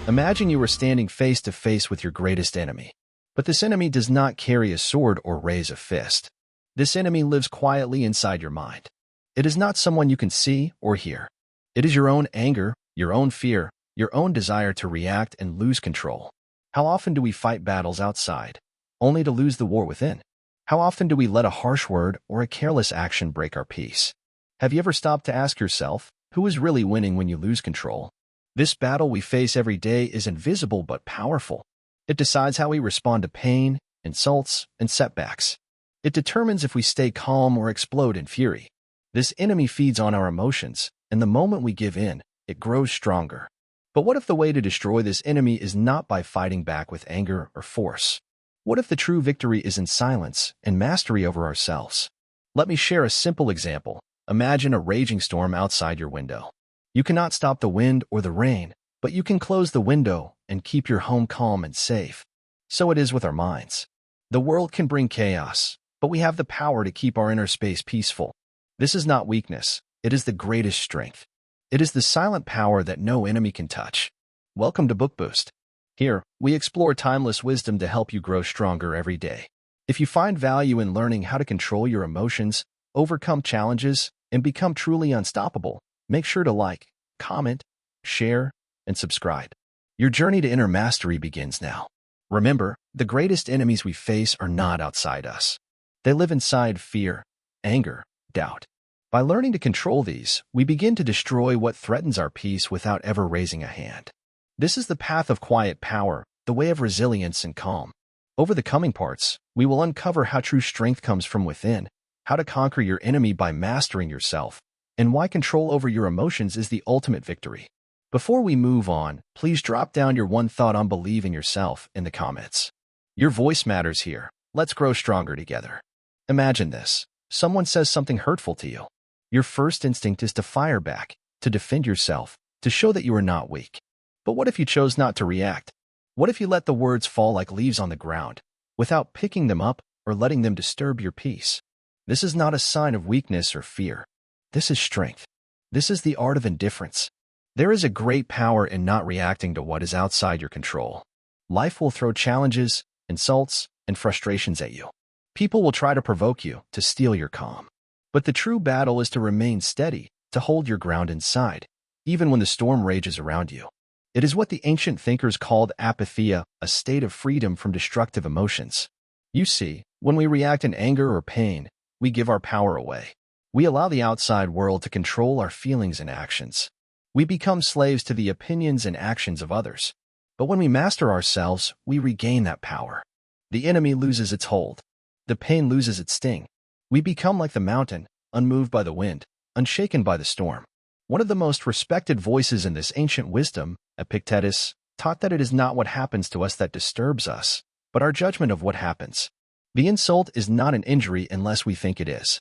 Imagine you were standing face to face with your greatest enemy. But this enemy does not carry a sword or raise a fist. This enemy lives quietly inside your mind. It is not someone you can see or hear. It is your own anger, your own fear, your own desire to react and lose control. How often do we fight battles outside, only to lose the war within? How often do we let a harsh word or a careless action break our peace? Have you ever stopped to ask yourself, who is really winning when you lose control? This battle we face every day is invisible but powerful. It decides how we respond to pain, insults, and setbacks. It determines if we stay calm or explode in fury. This enemy feeds on our emotions, and the moment we give in, it grows stronger. But what if the way to destroy this enemy is not by fighting back with anger or force? What if the true victory is in silence and mastery over ourselves? Let me share a simple example. Imagine a raging storm outside your window. You cannot stop the wind or the rain, but you can close the window and keep your home calm and safe. So it is with our minds. The world can bring chaos, but we have the power to keep our inner space peaceful. This is not weakness. It is the greatest strength. It is the silent power that no enemy can touch. Welcome to Book Boost. Here, we explore timeless wisdom to help you grow stronger every day. If you find value in learning how to control your emotions, overcome challenges, and become truly unstoppable, make sure to like, comment, share, and subscribe. Your journey to inner mastery begins now. Remember, the greatest enemies we face are not outside us. They live inside fear, anger, doubt. By learning to control these, we begin to destroy what threatens our peace without ever raising a hand. This is the path of quiet power, the way of resilience and calm. Over the coming parts, we will uncover how true strength comes from within, how to conquer your enemy by mastering yourself, and why control over your emotions is the ultimate victory. Before we move on, please drop down your one thought on believing yourself in the comments. Your voice matters here. Let's grow stronger together. Imagine this. Someone says something hurtful to you. Your first instinct is to fire back, to defend yourself, to show that you are not weak. But what if you chose not to react? What if you let the words fall like leaves on the ground, without picking them up or letting them disturb your peace? This is not a sign of weakness or fear. This is strength. This is the art of indifference. There is a great power in not reacting to what is outside your control. Life will throw challenges, insults, and frustrations at you. People will try to provoke you, to steal your calm. But the true battle is to remain steady, to hold your ground inside, even when the storm rages around you. It is what the ancient thinkers called apatheia, a state of freedom from destructive emotions. You see, when we react in anger or pain, we give our power away. We allow the outside world to control our feelings and actions. We become slaves to the opinions and actions of others. But when we master ourselves, we regain that power. The enemy loses its hold. The pain loses its sting. We become like the mountain, unmoved by the wind, unshaken by the storm. One of the most respected voices in this ancient wisdom, Epictetus, taught that it is not what happens to us that disturbs us, but our judgment of what happens. The insult is not an injury unless we think it is.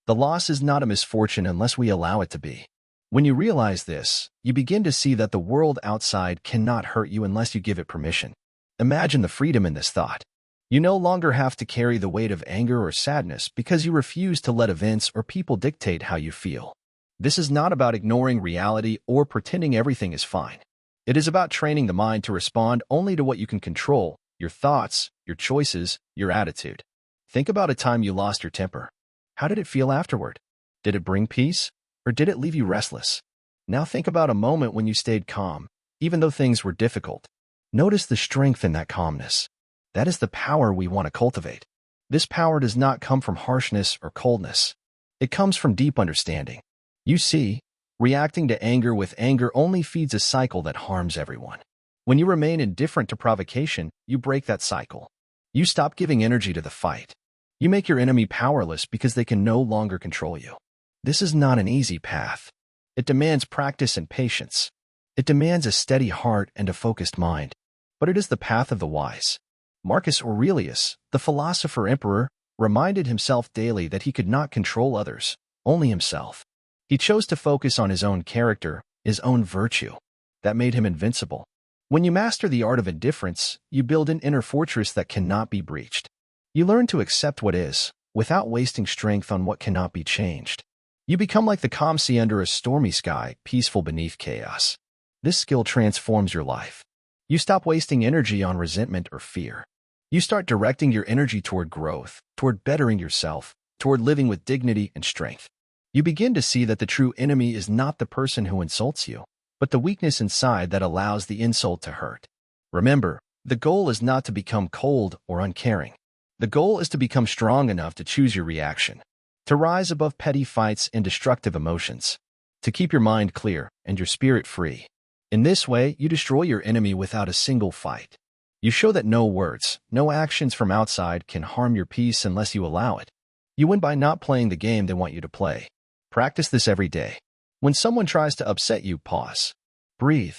The loss is not a misfortune unless we allow it to be. When you realize this, you begin to see that the world outside cannot hurt you unless you give it permission. Imagine the freedom in this thought. You no longer have to carry the weight of anger or sadness because you refuse to let events or people dictate how you feel. This is not about ignoring reality or pretending everything is fine. It is about training the mind to respond only to what you can control, your thoughts, your choices, your attitude. Think about a time you lost your temper. How did it feel afterward? Did it bring peace? Or did it leave you restless? Now think about a moment when you stayed calm, even though things were difficult. Notice the strength in that calmness. That is the power we want to cultivate. This power does not come from harshness or coldness. It comes from deep understanding. You see, reacting to anger with anger only feeds a cycle that harms everyone. When you remain indifferent to provocation, you break that cycle. You stop giving energy to the fight. You make your enemy powerless because they can no longer control you. This is not an easy path. It demands practice and patience. It demands a steady heart and a focused mind. But it is the path of the wise. Marcus Aurelius, the philosopher emperor, reminded himself daily that he could not control others, only himself. He chose to focus on his own character, his own virtue. That made him invincible. When you master the art of indifference, you build an inner fortress that cannot be breached. You learn to accept what is, without wasting strength on what cannot be changed. You become like the calm sea under a stormy sky, peaceful beneath chaos. This skill transforms your life. You stop wasting energy on resentment or fear. You start directing your energy toward growth, toward bettering yourself, toward living with dignity and strength. You begin to see that the true enemy is not the person who insults you, but the weakness inside that allows the insult to hurt. Remember, the goal is not to become cold or uncaring. The goal is to become strong enough to choose your reaction, to rise above petty fights and destructive emotions, to keep your mind clear and your spirit free. In this way, you destroy your enemy without a single fight. You show that no words, no actions from outside can harm your peace unless you allow it. You win by not playing the game they want you to play. Practice this every day. When someone tries to upset you, pause. Breathe.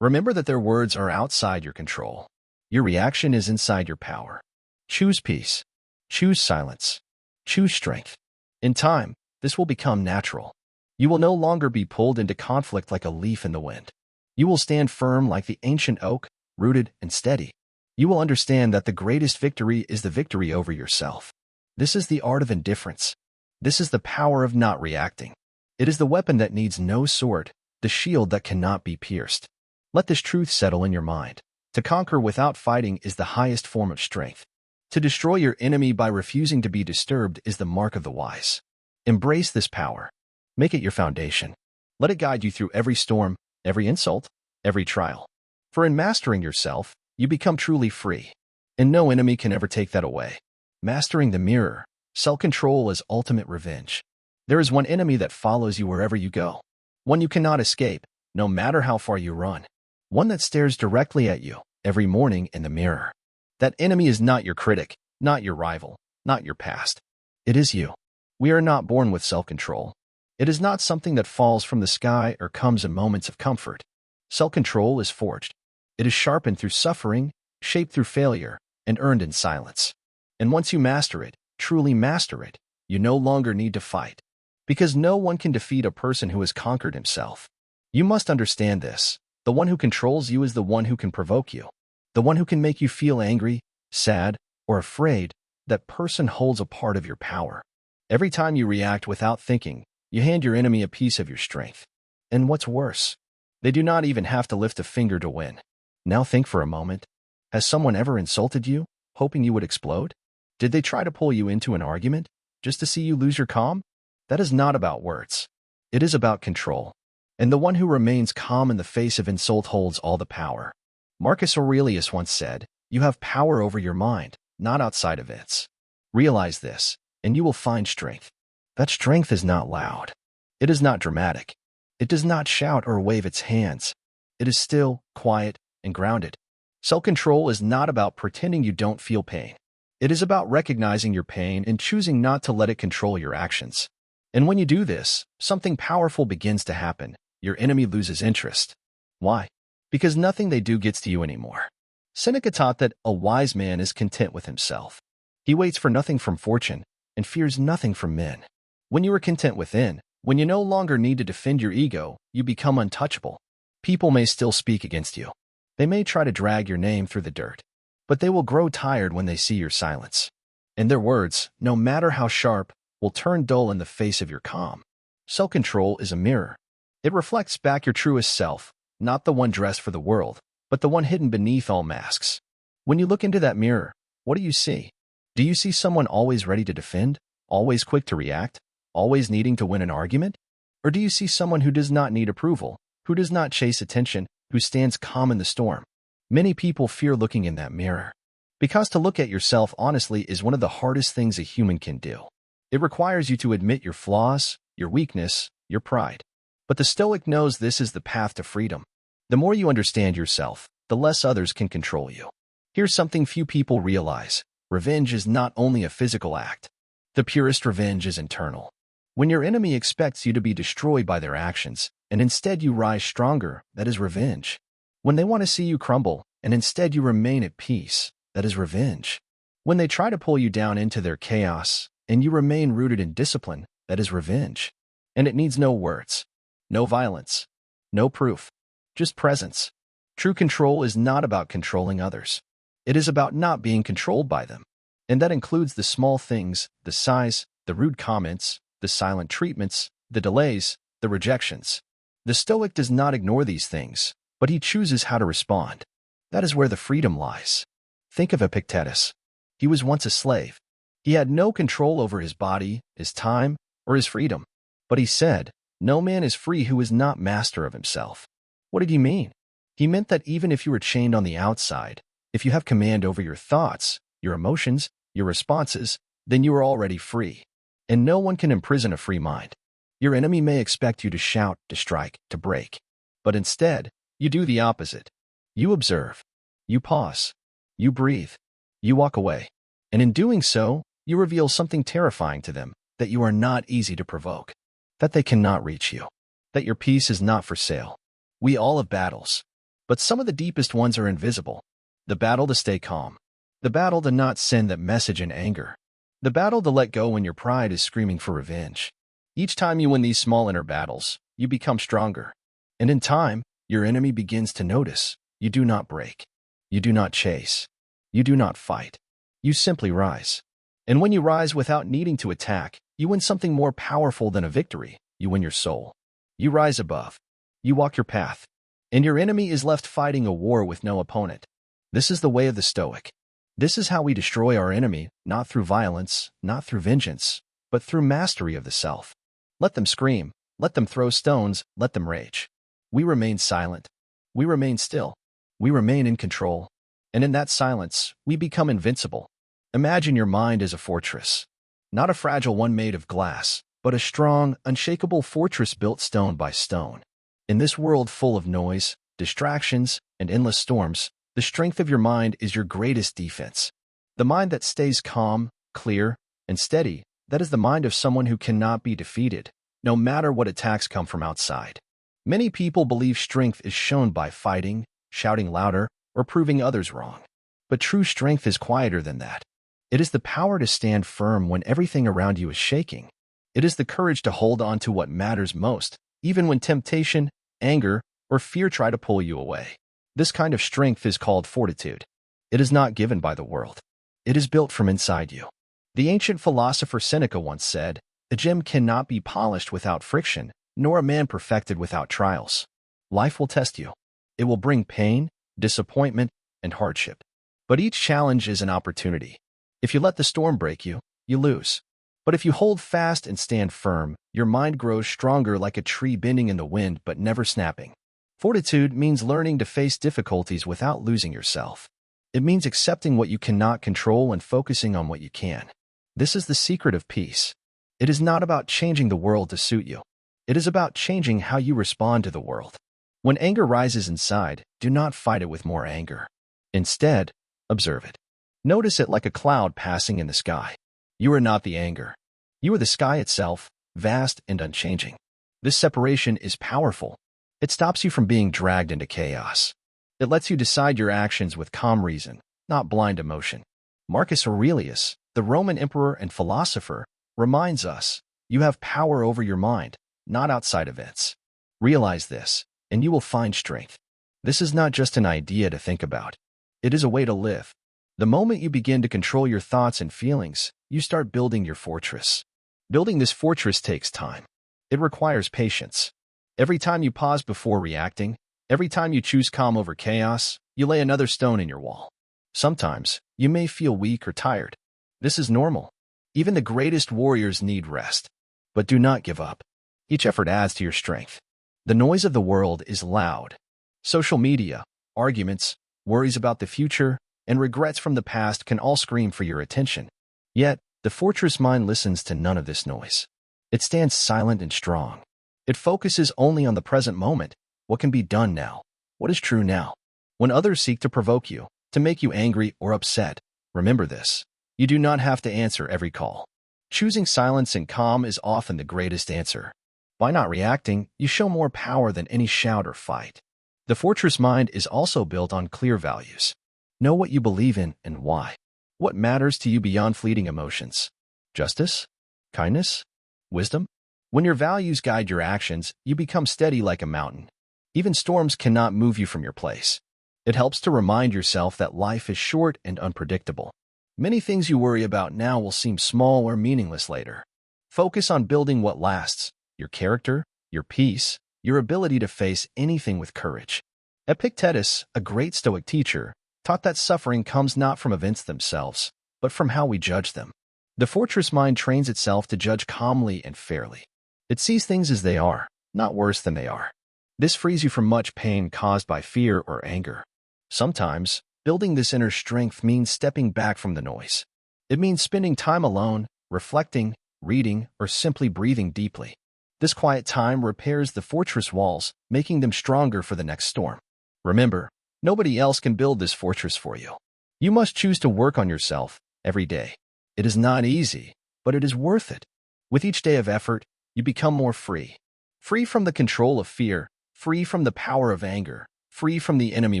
Remember that their words are outside your control. Your reaction is inside your power. Choose peace. Choose silence. Choose strength. In time, this will become natural. You will no longer be pulled into conflict like a leaf in the wind. You will stand firm like the ancient oak, rooted and steady. You will understand that the greatest victory is the victory over yourself. This is the art of indifference. This is the power of not reacting. It is the weapon that needs no sword, the shield that cannot be pierced. Let this truth settle in your mind. To conquer without fighting is the highest form of strength. To destroy your enemy by refusing to be disturbed is the mark of the wise. Embrace this power. Make it your foundation. Let it guide you through every storm, every insult, every trial. For in mastering yourself, you become truly free. And no enemy can ever take that away. Mastering the mirror, self-control is ultimate revenge. There is one enemy that follows you wherever you go. One you cannot escape, no matter how far you run. One that stares directly at you every morning in the mirror. That enemy is not your critic, not your rival, not your past. It is you. We are not born with self-control. It is not something that falls from the sky or comes in moments of comfort. Self-control is forged. It is sharpened through suffering, shaped through failure, and earned in silence. And once you master it, truly master it, you no longer need to fight. Because no one can defeat a person who has conquered himself. You must understand this. The one who controls you is the one who can provoke you. The one who can make you feel angry, sad, or afraid. That person holds a part of your power. Every time you react without thinking, you hand your enemy a piece of your strength. And what's worse, they do not even have to lift a finger to win. Now think for a moment. Has someone ever insulted you, hoping you would explode? Did they try to pull you into an argument, just to see you lose your calm? That is not about words. It is about control. And the one who remains calm in the face of insult holds all the power. Marcus Aurelius once said, "You have power over your mind, not outside of it." Realize this, and you will find strength. That strength is not loud. It is not dramatic. It does not shout or wave its hands. It is still, quiet, and grounded. Self-control is not about pretending you don't feel pain. It is about recognizing your pain and choosing not to let it control your actions. And when you do this, something powerful begins to happen. Your enemy loses interest. Why? Because nothing they do gets to you anymore. Seneca taught that a wise man is content with himself. He waits for nothing from fortune and fears nothing from men. When you are content within, when you no longer need to defend your ego, you become untouchable. People may still speak against you. They may try to drag your name through the dirt, but they will grow tired when they see your silence. And their words, no matter how sharp, will turn dull in the face of your calm. Self-control is a mirror. It reflects back your truest self, not the one dressed for the world, but the one hidden beneath all masks. When you look into that mirror, what do you see? Do you see someone always ready to defend, always quick to react, always needing to win an argument? Or do you see someone who does not need approval, who does not chase attention, who stands calm in the storm? Many people fear looking in that mirror. Because to look at yourself honestly is one of the hardest things a human can do. It requires you to admit your flaws, your weakness, your pride. But the Stoic knows this is the path to freedom. The more you understand yourself, the less others can control you. Here's something few people realize. Revenge is not only a physical act. The purest revenge is internal. When your enemy expects you to be destroyed by their actions, and instead you rise stronger, that is revenge. When they want to see you crumble, and instead you remain at peace, that is revenge. When they try to pull you down into their chaos, and you remain rooted in discipline, that is revenge. And it needs no words, no violence, no proof, just presence. True control is not about controlling others. It is about not being controlled by them. And that includes the small things, the sighs, the rude comments, the silent treatments, the delays, the rejections. The Stoic does not ignore these things, but he chooses how to respond. That is where the freedom lies. Think of Epictetus. He was once a slave. He had no control over his body, his time, or his freedom. But he said, "No man is free who is not master of himself." What did he mean? He meant that even if you were chained on the outside, if you have command over your thoughts, your emotions, your responses, then you are already free. And no one can imprison a free mind. Your enemy may expect you to shout, to strike, to break. But instead, you do the opposite. You observe. You pause. You breathe. You walk away. And in doing so, you reveal something terrifying to them, that you are not easy to provoke, that they cannot reach you, that your peace is not for sale. We all have battles, but some of the deepest ones are invisible. The battle to stay calm. The battle to not send that message in anger. The battle to let go when your pride is screaming for revenge. Each time you win these small inner battles, you become stronger. And in time, your enemy begins to notice. You do not break. You do not chase. You do not fight. You simply rise. And when you rise without needing to attack, you win something more powerful than a victory. You win your soul. You rise above. You walk your path. And your enemy is left fighting a war with no opponent. This is the way of the Stoic. This is how we destroy our enemy, not through violence, not through vengeance, but through mastery of the self. Let them scream. Let them throw stones. Let them rage. We remain silent. We remain still. We remain in control. And in that silence, we become invincible. Imagine your mind as a fortress. Not a fragile one made of glass, but a strong, unshakable fortress built stone by stone. In this world full of noise, distractions, and endless storms, the strength of your mind is your greatest defense. The mind that stays calm, clear, and steady, that is the mind of someone who cannot be defeated, no matter what attacks come from outside. Many people believe strength is shown by fighting, shouting louder, or proving others wrong. But true strength is quieter than that. It is the power to stand firm when everything around you is shaking. It is the courage to hold on to what matters most, even when temptation, anger, or fear try to pull you away. This kind of strength is called fortitude. It is not given by the world. It is built from inside you. The ancient philosopher Seneca once said, "A gem cannot be polished without friction, nor a man perfected without trials." Life will test you. It will bring pain, disappointment, and hardship. But each challenge is an opportunity. If you let the storm break you, you lose. But if you hold fast and stand firm, your mind grows stronger like a tree bending in the wind but never snapping. Fortitude means learning to face difficulties without losing yourself. It means accepting what you cannot control and focusing on what you can. This is the secret of peace. It is not about changing the world to suit you. It is about changing how you respond to the world. When anger rises inside, do not fight it with more anger. Instead, observe it. Notice it like a cloud passing in the sky. You are not the anger. You are the sky itself, vast and unchanging. This separation is powerful. It stops you from being dragged into chaos. It lets you decide your actions with calm reason, not blind emotion. Marcus Aurelius, the Roman emperor and philosopher, reminds us, you have power over your mind, not outside events. Realize this, and you will find strength. This is not just an idea to think about. It is a way to live. The moment you begin to control your thoughts and feelings, you start building your fortress. Building this fortress takes time. It requires patience. Every time you pause before reacting, every time you choose calm over chaos, you lay another stone in your wall. Sometimes, you may feel weak or tired. This is normal. Even the greatest warriors need rest. But do not give up. Each effort adds to your strength. The noise of the world is loud. Social media, arguments, worries about the future, and regrets from the past can all scream for your attention. Yet, the fortress mind listens to none of this noise. It stands silent and strong. It focuses only on the present moment, what can be done now, what is true now. When others seek to provoke you, to make you angry or upset, remember this. You do not have to answer every call. Choosing silence and calm is often the greatest answer. By not reacting, you show more power than any shout or fight. The fortress mind is also built on clear values. Know what you believe in and why. What matters to you beyond fleeting emotions? Justice? Kindness? Wisdom? When your values guide your actions, you become steady like a mountain. Even storms cannot move you from your place. It helps to remind yourself that life is short and unpredictable. Many things you worry about now will seem small or meaningless later. Focus on building what lasts, your character, your peace, your ability to face anything with courage. Epictetus, a great Stoic teacher, taught that suffering comes not from events themselves, but from how we judge them. The fortress mind trains itself to judge calmly and fairly. It sees things as they are, not worse than they are. This frees you from much pain caused by fear or anger. Sometimes, building this inner strength means stepping back from the noise. It means spending time alone, reflecting, reading, or simply breathing deeply. This quiet time repairs the fortress walls, making them stronger for the next storm. Remember, nobody else can build this fortress for you. You must choose to work on yourself every day. It is not easy, but it is worth it. With each day of effort, you become more free. Free from the control of fear, free from the power of anger, free from the enemy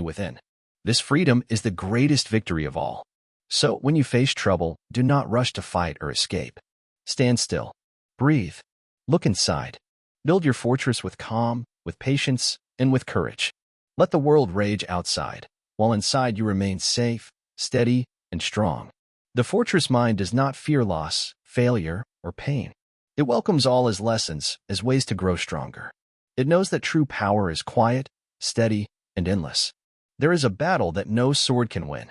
within. This freedom is the greatest victory of all. So, when you face trouble, do not rush to fight or escape. Stand still. Breathe. Look inside. Build your fortress with calm, with patience, and with courage. Let the world rage outside, while inside you remain safe, steady, and strong. The fortress mind does not fear loss, failure, or pain. It welcomes all as lessons, as ways to grow stronger. It knows that true power is quiet, steady, and endless. There is a battle that no sword can win.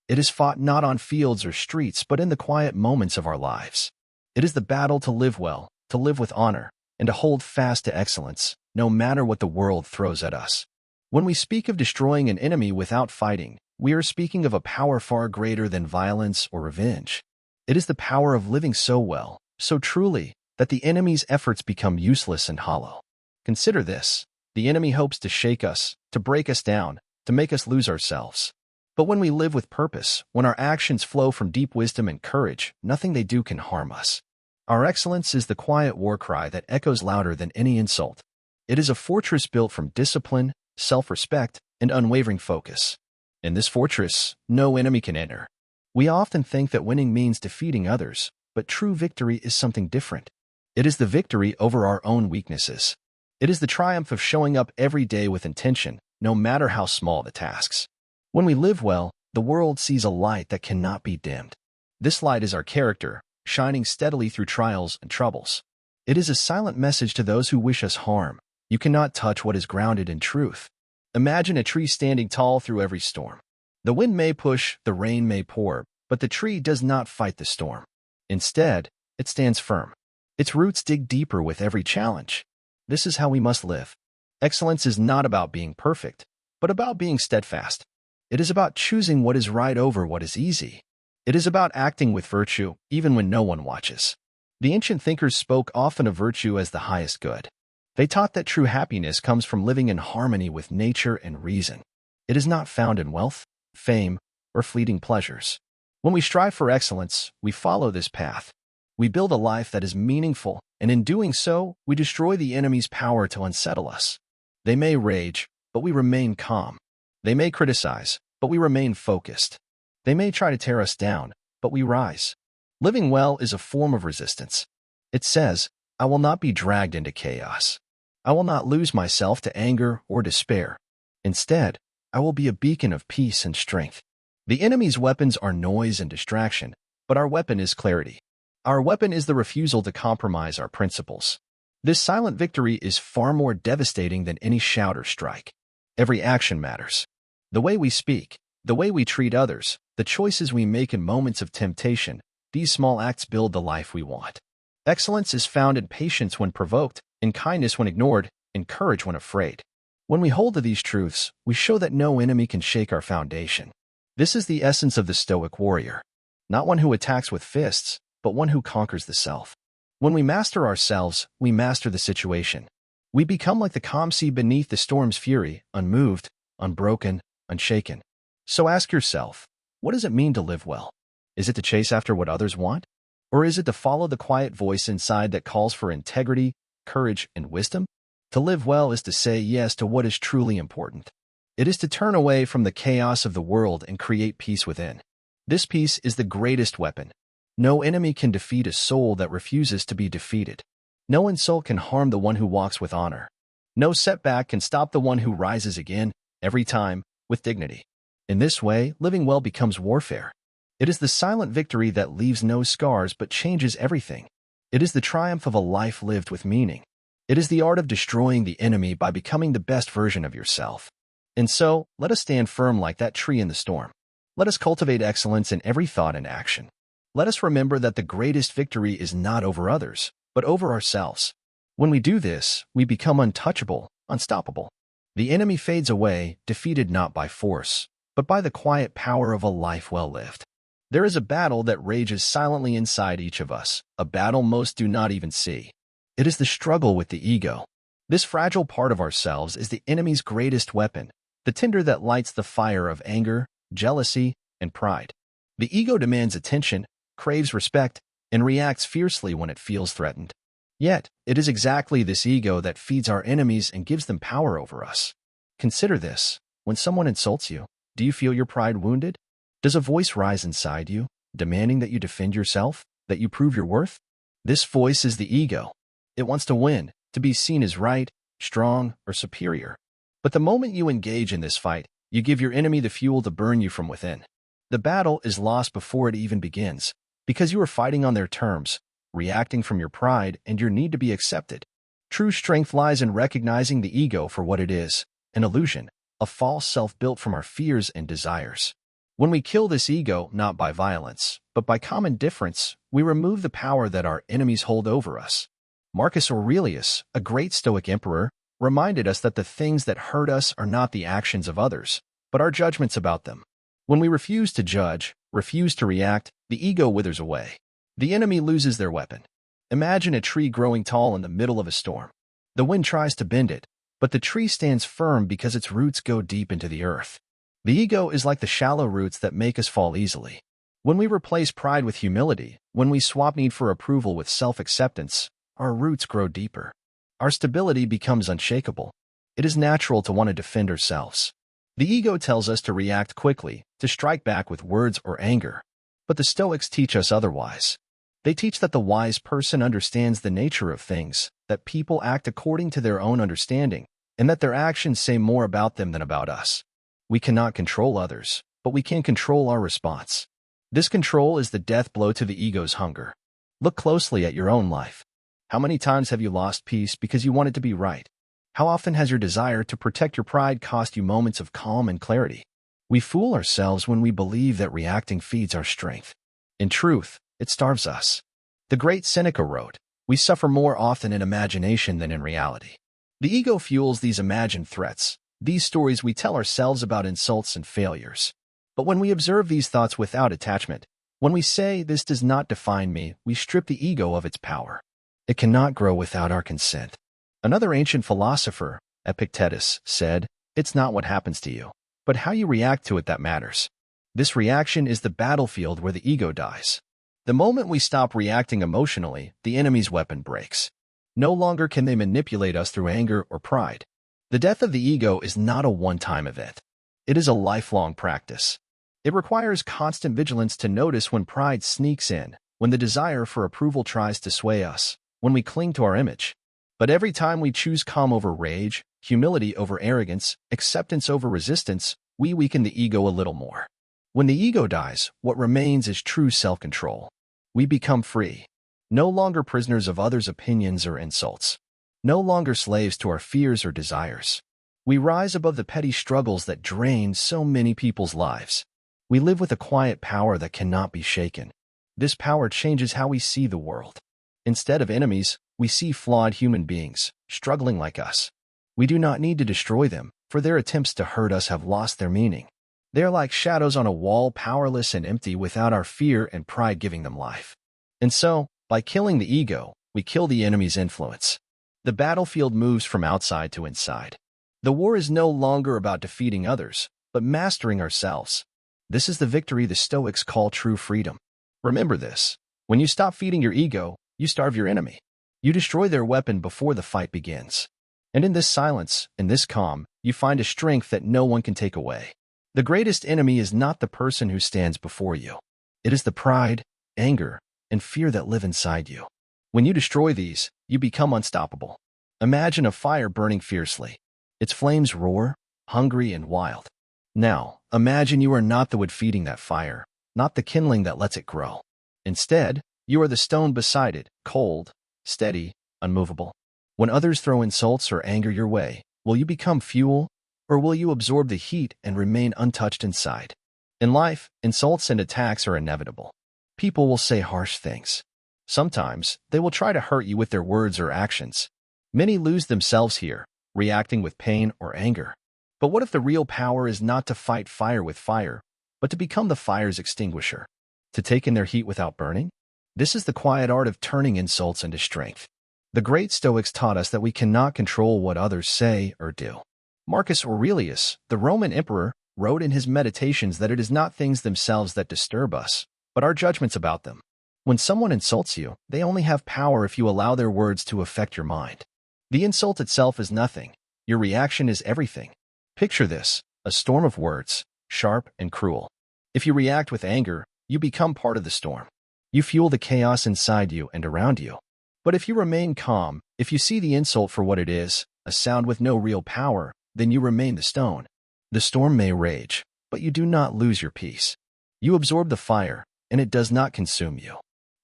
It is fought not on fields or streets, but in the quiet moments of our lives. It is the battle to live well, to live with honor, and to hold fast to excellence, no matter what the world throws at us. When we speak of destroying an enemy without fighting, we are speaking of a power far greater than violence or revenge. It is the power of living so well, so truly, that the enemy's efforts become useless and hollow. Consider this. The enemy hopes to shake us, to break us down, to make us lose ourselves. But when we live with purpose, when our actions flow from deep wisdom and courage, nothing they do can harm us. Our excellence is the quiet war cry that echoes louder than any insult. It is a fortress built from discipline, self-respect, and unwavering focus. In this fortress, no enemy can enter. We often think that winning means defeating others, but true victory is something different. It is the victory over our own weaknesses. It is the triumph of showing up every day with intention, no matter how small the tasks. When we live well, the world sees a light that cannot be dimmed. This light is our character, shining steadily through trials and troubles. It is a silent message to those who wish us harm. You cannot touch what is grounded in truth. Imagine a tree standing tall through every storm. The wind may push, the rain may pour, but the tree does not fight the storm. Instead, it stands firm. Its roots dig deeper with every challenge. This is how we must live. Excellence is not about being perfect, but about being steadfast. It is about choosing what is right over what is easy. It is about acting with virtue, even when no one watches. The ancient thinkers spoke often of virtue as the highest good. They taught that true happiness comes from living in harmony with nature and reason. It is not found in wealth, fame, or fleeting pleasures. When we strive for excellence, we follow this path. We build a life that is meaningful, and in doing so, we destroy the enemy's power to unsettle us. They may rage, but we remain calm. They may criticize, but we remain focused. They may try to tear us down, but we rise. Living well is a form of resistance. It says, I will not be dragged into chaos. I will not lose myself to anger or despair. Instead, I will be a beacon of peace and strength. The enemy's weapons are noise and distraction, but our weapon is clarity. Our weapon is the refusal to compromise our principles. This silent victory is far more devastating than any shout or strike. Every action matters. The way we speak, the way we treat others, the choices we make in moments of temptation, these small acts build the life we want. Excellence is found in patience when provoked, in kindness when ignored, in courage when afraid. When we hold to these truths, we show that no enemy can shake our foundation. This is the essence of the Stoic warrior. Not one who attacks with fists, but one who conquers the self. When we master ourselves, we master the situation. We become like the calm sea beneath the storm's fury, unmoved, unbroken, unshaken. So ask yourself, what does it mean to live well? Is it to chase after what others want? Or is it to follow the quiet voice inside that calls for integrity, courage, and wisdom? To live well is to say yes to what is truly important. It is to turn away from the chaos of the world and create peace within. This peace is the greatest weapon. No enemy can defeat a soul that refuses to be defeated. No insult can harm the one who walks with honor. No setback can stop the one who rises again, every time, with dignity. In this way, living well becomes warfare. It is the silent victory that leaves no scars but changes everything. It is the triumph of a life lived with meaning. It is the art of destroying the enemy by becoming the best version of yourself. And so, let us stand firm like that tree in the storm. Let us cultivate excellence in every thought and action. Let us remember that the greatest victory is not over others, but over ourselves. When we do this, we become untouchable, unstoppable. The enemy fades away, defeated not by force, but by the quiet power of a life well lived. There is a battle that rages silently inside each of us, a battle most do not even see. It is the struggle with the ego. This fragile part of ourselves is the enemy's greatest weapon, the tinder that lights the fire of anger, jealousy, and pride. The ego demands attention, craves respect, and reacts fiercely when it feels threatened. Yet, it is exactly this ego that feeds our enemies and gives them power over us. Consider this. When someone insults you, do you feel your pride wounded? Does a voice rise inside you, demanding that you defend yourself, that you prove your worth? This voice is the ego. It wants to win, to be seen as right, strong, or superior. But the moment you engage in this fight, you give your enemy the fuel to burn you from within. The battle is lost before it even begins, because you are fighting on their terms, reacting from your pride and your need to be accepted. True strength lies in recognizing the ego for what it is, an illusion, a false self built from our fears and desires. When we kill this ego, not by violence, but by calm indifference, we remove the power that our enemies hold over us. Marcus Aurelius, a great Stoic emperor, reminded us that the things that hurt us are not the actions of others, but our judgments about them. When we refuse to judge, refuse to react, the ego withers away. The enemy loses their weapon. Imagine a tree growing tall in the middle of a storm. The wind tries to bend it, but the tree stands firm because its roots go deep into the earth. The ego is like the shallow roots that make us fall easily. When we replace pride with humility, when we swap need for approval with self-acceptance, our roots grow deeper. Our stability becomes unshakable. It is natural to want to defend ourselves. The ego tells us to react quickly, to strike back with words or anger. But the Stoics teach us otherwise. They teach that the wise person understands the nature of things, that people act according to their own understanding, and that their actions say more about them than about us. We cannot control others, but we can control our response. This control is the death blow to the ego's hunger. Look closely at your own life. How many times have you lost peace because you wanted to be right? How often has your desire to protect your pride cost you moments of calm and clarity? We fool ourselves when we believe that reacting feeds our strength. In truth, it starves us. The great Seneca wrote, "We suffer more often in imagination than in reality." The ego fuels these imagined threats, these stories we tell ourselves about insults and failures. But when we observe these thoughts without attachment, when we say, "This does not define me," we strip the ego of its power. It cannot grow without our consent. Another ancient philosopher, Epictetus, said, "It's not what happens to you, but how you react to it that matters." This reaction is the battlefield where the ego dies. The moment we stop reacting emotionally, the enemy's weapon breaks. No longer can they manipulate us through anger or pride. The death of the ego is not a one-time event. It is a lifelong practice. It requires constant vigilance to notice when pride sneaks in, when the desire for approval tries to sway us, when we cling to our image. But every time we choose calm over rage, humility over arrogance, acceptance over resistance, we weaken the ego a little more. When the ego dies, what remains is true self-control. We become free, no longer prisoners of others' opinions or insults, no longer slaves to our fears or desires. We rise above the petty struggles that drain so many people's lives. We live with a quiet power that cannot be shaken. This power changes how we see the world. Instead of enemies, we see flawed human beings, struggling like us. We do not need to destroy them, for their attempts to hurt us have lost their meaning. They are like shadows on a wall, powerless and empty without our fear and pride giving them life. And so, by killing the ego, we kill the enemy's influence. The battlefield moves from outside to inside. The war is no longer about defeating others, but mastering ourselves. This is the victory the Stoics call true freedom. Remember this. When you stop feeding your ego, you starve your enemy. You destroy their weapon before the fight begins. And in this silence, in this calm, you find a strength that no one can take away. The greatest enemy is not the person who stands before you. It is the pride, anger, and fear that live inside you. When you destroy these, you become unstoppable. Imagine a fire burning fiercely. Its flames roar, hungry and wild. Now, imagine you are not the wood feeding that fire, not the kindling that lets it grow. Instead, you are the stone beside it, cold, steady, unmovable. When others throw insults or anger your way, will you become fuel, Or will you absorb the heat and remain untouched inside? In life, insults and attacks are inevitable. People will say harsh things. Sometimes, they will try to hurt you with their words or actions. Many lose themselves here, reacting with pain or anger. But what if the real power is not to fight fire with fire, but to become the fire's extinguisher? To take in their heat without burning? This is the quiet art of turning insults into strength. The great Stoics taught us that we cannot control what others say or do. Marcus Aurelius, the Roman emperor, wrote in his Meditations that it is not things themselves that disturb us, but our judgments about them. When someone insults you, they only have power if you allow their words to affect your mind. The insult itself is nothing. Your reaction is everything. Picture this, a storm of words, sharp and cruel. If you react with anger, you become part of the storm. You fuel the chaos inside you and around you. But if you remain calm, if you see the insult for what it is, a sound with no real power, then you remain the stone. The storm may rage, but you do not lose your peace. You absorb the fire, and it does not consume you.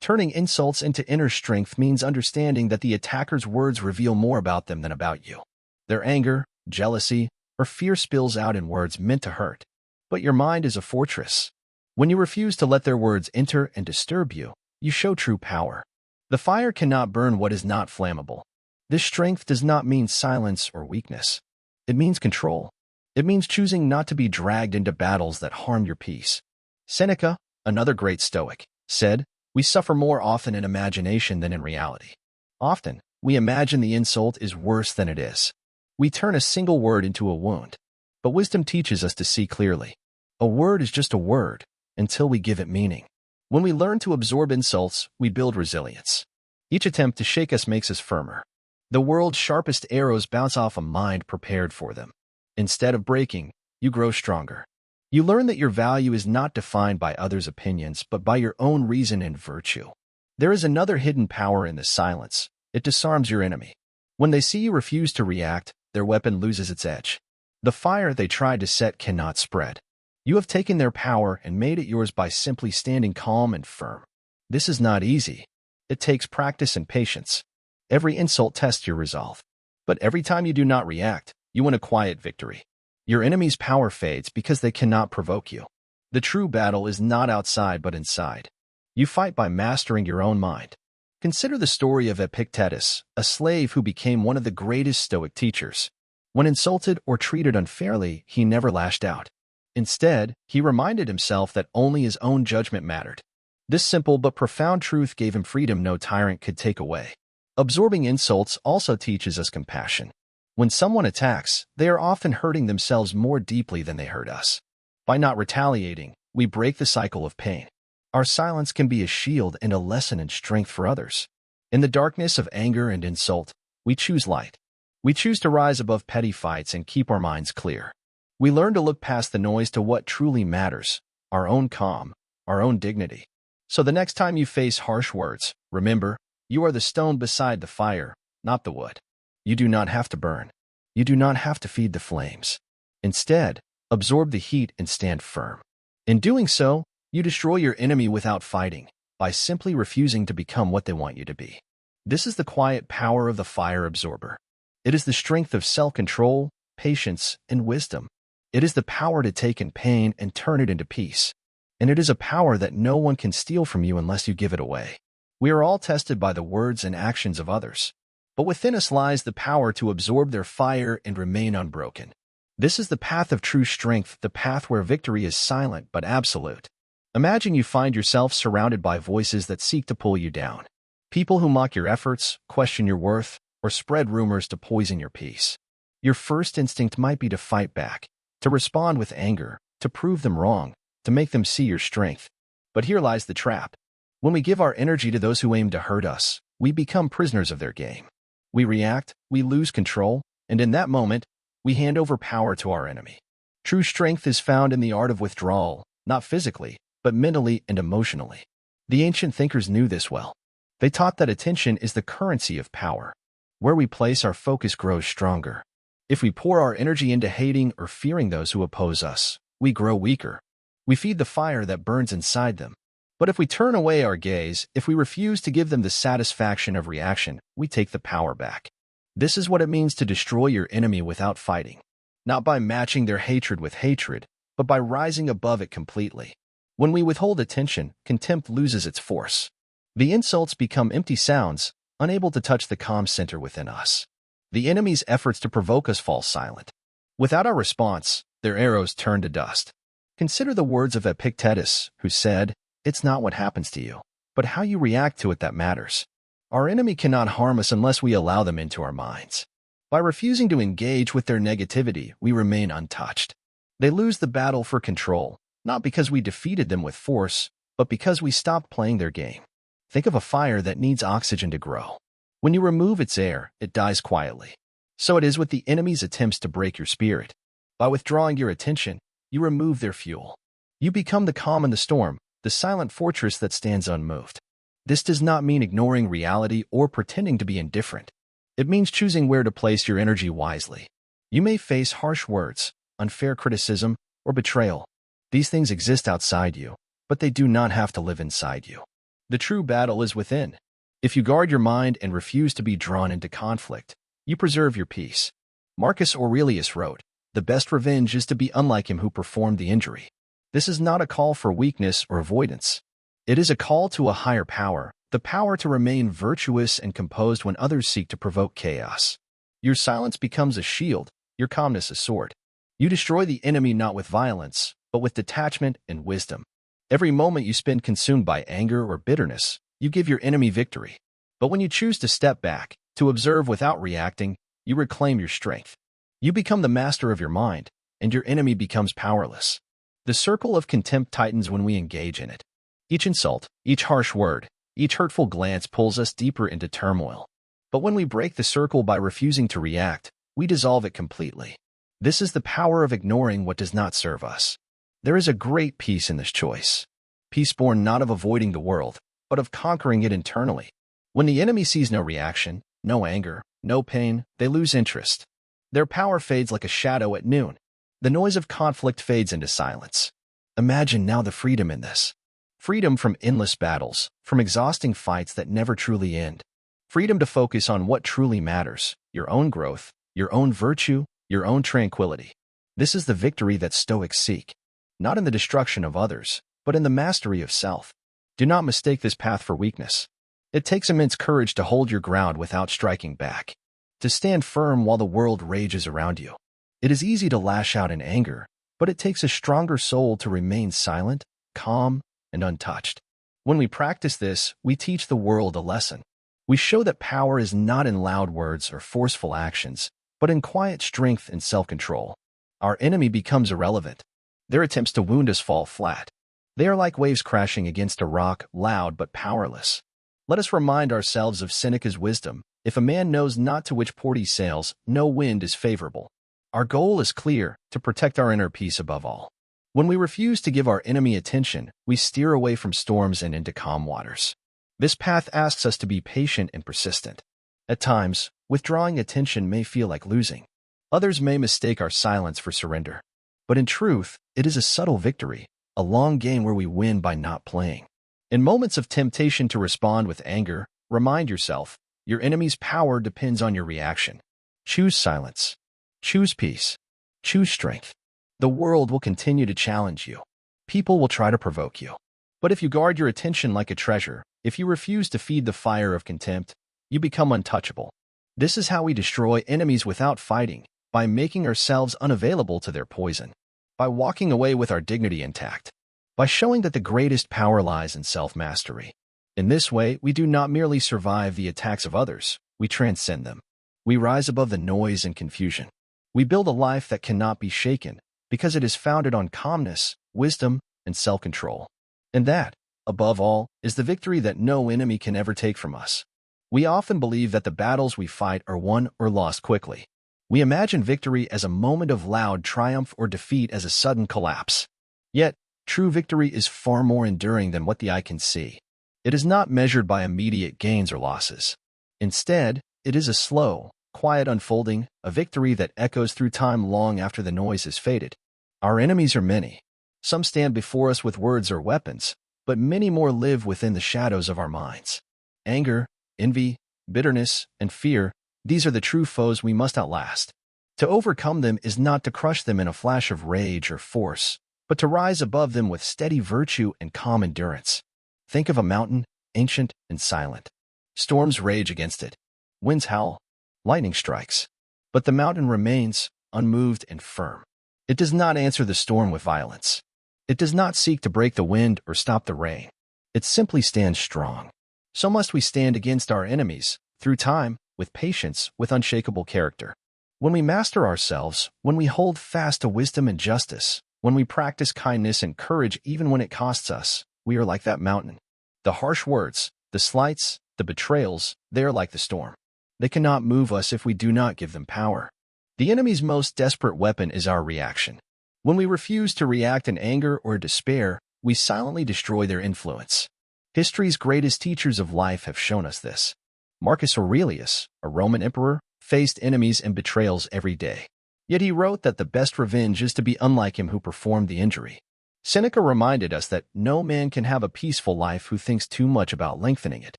Turning insults into inner strength means understanding that the attacker's words reveal more about them than about you. Their anger, jealousy, or fear spills out in words meant to hurt. But your mind is a fortress. When you refuse to let their words enter and disturb you, you show true power. The fire cannot burn what is not flammable. This strength does not mean silence or weakness. It means control. It means choosing not to be dragged into battles that harm your peace. Seneca, another great Stoic, said, "We suffer more often in imagination than in reality." Often, we imagine the insult is worse than it is. We turn a single word into a wound. But wisdom teaches us to see clearly. A word is just a word, until we give it meaning. When we learn to absorb insults, we build resilience. Each attempt to shake us makes us firmer. The world's sharpest arrows bounce off a mind prepared for them. Instead of breaking, you grow stronger. You learn that your value is not defined by others' opinions, but by your own reason and virtue. There is another hidden power in the silence. It disarms your enemy. When they see you refuse to react, their weapon loses its edge. The fire they tried to set cannot spread. You have taken their power and made it yours by simply standing calm and firm. This is not easy. It takes practice and patience. Every insult tests your resolve. But every time you do not react, you win a quiet victory. Your enemy's power fades because they cannot provoke you. The true battle is not outside but inside. You fight by mastering your own mind. Consider the story of Epictetus, a slave who became one of the greatest Stoic teachers. When insulted or treated unfairly, he never lashed out. Instead, he reminded himself that only his own judgment mattered. This simple but profound truth gave him freedom no tyrant could take away. Absorbing insults also teaches us compassion. When someone attacks, they are often hurting themselves more deeply than they hurt us. By not retaliating, we break the cycle of pain. Our silence can be a shield and a lesson in strength for others. In the darkness of anger and insult, we choose light. We choose to rise above petty fights and keep our minds clear. We learn to look past the noise to what truly matters, our own calm, our own dignity. So the next time you face harsh words, remember, you are the stone beside the fire, not the wood. You do not have to burn. You do not have to feed the flames. Instead, absorb the heat and stand firm. In doing so, you destroy your enemy without fighting, by simply refusing to become what they want you to be. This is the quiet power of the fire absorber. It is the strength of self-control, patience, and wisdom. It is the power to take in pain and turn it into peace. And it is a power that no one can steal from you unless you give it away. We are all tested by the words and actions of others. But within us lies the power to absorb their fire and remain unbroken. This is the path of true strength, the path where victory is silent but absolute. Imagine you find yourself surrounded by voices that seek to pull you down. People who mock your efforts, question your worth, or spread rumors to poison your peace. Your first instinct might be to fight back, to respond with anger, to prove them wrong, to make them see your strength. But here lies the trap. When we give our energy to those who aim to hurt us, we become prisoners of their game. We react, we lose control, and in that moment, we hand over power to our enemy. True strength is found in the art of withdrawal, not physically, but mentally and emotionally. The ancient thinkers knew this well. They taught that attention is the currency of power. Where we place our focus grows stronger. If we pour our energy into hating or fearing those who oppose us, we grow weaker. We feed the fire that burns inside them. But if we turn away our gaze, if we refuse to give them the satisfaction of reaction, we take the power back. This is what it means to destroy your enemy without fighting. not by matching their hatred with hatred, but by rising above it completely. When we withhold attention, contempt loses its force. The insults become empty sounds, unable to touch the calm center within us. The enemy's efforts to provoke us fall silent. Without our response, their arrows turn to dust. Consider the words of Epictetus, who said, "It's not what happens to you, but how you react to it that matters." Our enemy cannot harm us unless we allow them into our minds. By refusing to engage with their negativity, we remain untouched. They lose the battle for control, not because we defeated them with force, but because we stopped playing their game. Think of a fire that needs oxygen to grow. When you remove its air, it dies quietly. So it is with the enemy's attempts to break your spirit. By withdrawing your attention, you remove their fuel. You become the calm in the storm, the silent fortress that stands unmoved. This does not mean ignoring reality or pretending to be indifferent. It means choosing where to place your energy wisely. You may face harsh words, unfair criticism, or betrayal. These things exist outside you, but they do not have to live inside you. The true battle is within. If you guard your mind and refuse to be drawn into conflict, you preserve your peace. Marcus Aurelius wrote, "The best revenge is to be unlike him who performed the injury." This is not a call for weakness or avoidance. It is a call to a higher power, the power to remain virtuous and composed when others seek to provoke chaos. Your silence becomes a shield, your calmness a sword. You destroy the enemy not with violence, but with detachment and wisdom. Every moment you spend consumed by anger or bitterness, you give your enemy victory. But when you choose to step back, to observe without reacting, you reclaim your strength. You become the master of your mind, and your enemy becomes powerless. The circle of contempt tightens when we engage in it. Each insult, each harsh word, each hurtful glance pulls us deeper into turmoil. But when we break the circle by refusing to react, we dissolve it completely. This is the power of ignoring what does not serve us. There is a great peace in this choice. Peace born not of avoiding the world, but of conquering it internally. When the enemy sees no reaction, no anger, no pain, they lose interest. Their power fades like a shadow at noon. The noise of conflict fades into silence. Imagine now the freedom in this. Freedom from endless battles, from exhausting fights that never truly end. Freedom to focus on what truly matters, your own growth, your own virtue, your own tranquility. This is the victory that Stoics seek. Not in the destruction of others, but in the mastery of self. Do not mistake this path for weakness. It takes immense courage to hold your ground without striking back, to stand firm while the world rages around you. It is easy to lash out in anger, but it takes a stronger soul to remain silent, calm, and untouched. When we practice this, we teach the world a lesson. We show that power is not in loud words or forceful actions, but in quiet strength and self-control. Our enemy becomes irrelevant. Their attempts to wound us fall flat. They are like waves crashing against a rock, loud but powerless. Let us remind ourselves of Seneca's wisdom. If a man knows not to which port he sails, no wind is favorable. Our goal is clear, to protect our inner peace above all. When we refuse to give our enemy attention, we steer away from storms and into calm waters. This path asks us to be patient and persistent. At times, withdrawing attention may feel like losing. Others may mistake our silence for surrender. But in truth, it is a subtle victory, a long game where we win by not playing. In moments of temptation to respond with anger, remind yourself, your enemy's power depends on your reaction. Choose silence. Choose peace. Choose strength. The world will continue to challenge you. People will try to provoke you. But if you guard your attention like a treasure, if you refuse to feed the fire of contempt, you become untouchable. This is how we destroy enemies without fighting, by making ourselves unavailable to their poison, by walking away with our dignity intact, by showing that the greatest power lies in self-mastery. In this way, we do not merely survive the attacks of others, we transcend them. We rise above the noise and confusion. We build a life that cannot be shaken, because it is founded on calmness, wisdom, and self-control. And that, above all, is the victory that no enemy can ever take from us. We often believe that the battles we fight are won or lost quickly. We imagine victory as a moment of loud triumph or defeat as a sudden collapse. Yet, true victory is far more enduring than what the eye can see. It is not measured by immediate gains or losses. Instead, it is a slow, quiet unfolding, a victory that echoes through time long after the noise has faded. Our enemies are many. Some stand before us with words or weapons, but many more live within the shadows of our minds. Anger, envy, bitterness, and fear, these are the true foes we must outlast. To overcome them is not to crush them in a flash of rage or force, but to rise above them with steady virtue and calm endurance. Think of a mountain, ancient and silent. Storms rage against it. Winds howl. Lightning strikes. But the mountain remains, unmoved and firm. It does not answer the storm with violence. It does not seek to break the wind or stop the rain. It simply stands strong. So must we stand against our enemies, through time, with patience, with unshakable character. When we master ourselves, when we hold fast to wisdom and justice, when we practice kindness and courage even when it costs us, we are like that mountain. The harsh words, the slights, the betrayals, they are like the storm. They cannot move us if we do not give them power. The enemy's most desperate weapon is our reaction. When we refuse to react in anger or despair, we silently destroy their influence. History's greatest teachers of life have shown us this. Marcus Aurelius, a Roman emperor, faced enemies and betrayals every day. Yet he wrote that the best revenge is to be unlike him who performed the injury. Seneca reminded us that no man can have a peaceful life who thinks too much about lengthening it.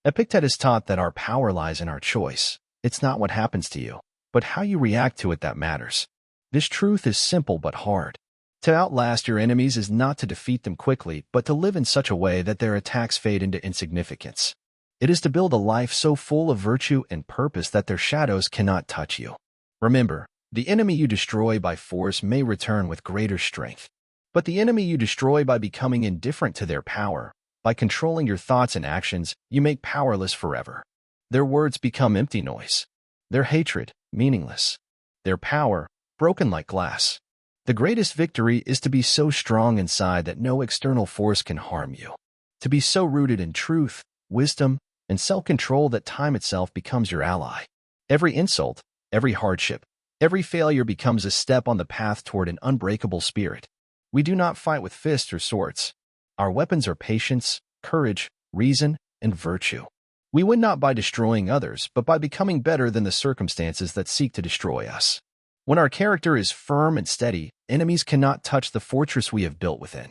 Epictetus taught that our power lies in our choice. It's not what happens to you, but how you react to it that matters. This truth is simple but hard. To outlast your enemies is not to defeat them quickly, but to live in such a way that their attacks fade into insignificance. It is to build a life so full of virtue and purpose that their shadows cannot touch you. Remember, the enemy you destroy by force may return with greater strength. But the enemy you destroy by becoming indifferent to their power, by controlling your thoughts and actions, you make powerless forever. Their words become empty noise. Their hatred, meaningless. Their power, broken like glass. The greatest victory is to be so strong inside that no external force can harm you. To be so rooted in truth, wisdom, and self-control that time itself becomes your ally. Every insult, every hardship, every failure becomes a step on the path toward an unbreakable spirit. We do not fight with fists or swords. Our weapons are patience, courage, reason, and virtue. We win not by destroying others, but by becoming better than the circumstances that seek to destroy us. When our character is firm and steady, enemies cannot touch the fortress we have built within.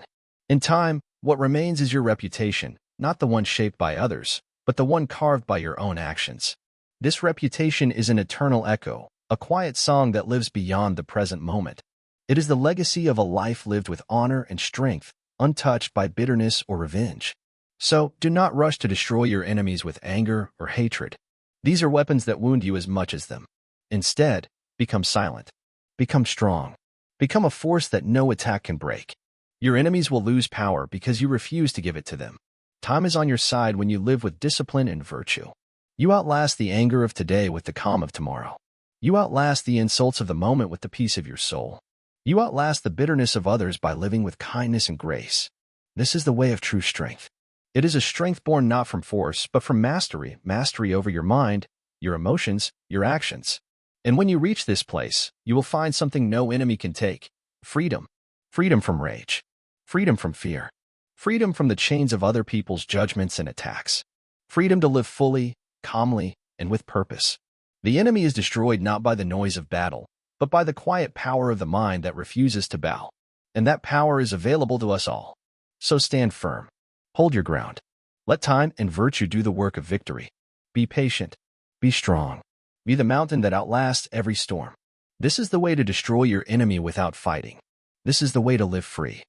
In time, what remains is your reputation, not the one shaped by others, but the one carved by your own actions. This reputation is an eternal echo, a quiet song that lives beyond the present moment. It is the legacy of a life lived with honor and strength, untouched by bitterness or revenge. So, do not rush to destroy your enemies with anger or hatred. These are weapons that wound you as much as them. Instead, become silent. Become strong. Become a force that no attack can break. Your enemies will lose power because you refuse to give it to them. Time is on your side when you live with discipline and virtue. You outlast the anger of today with the calm of tomorrow. You outlast the insults of the moment with the peace of your soul. You outlast the bitterness of others by living with kindness and grace. This is the way of true strength. It is a strength born not from force, but from mastery over your mind, your emotions, your actions. And when you reach this place, you will find something no enemy can take. Freedom. Freedom from rage. Freedom from fear. Freedom from the chains of other people's judgments and attacks. Freedom to live fully, calmly, and with purpose. The enemy is destroyed not by the noise of battle, but by the quiet power of the mind that refuses to bow. And that power is available to us all. So stand firm. Hold your ground. Let time and virtue do the work of victory. Be patient. Be strong. Be the mountain that outlasts every storm. This is the way to destroy your enemy without fighting. This is the way to live free.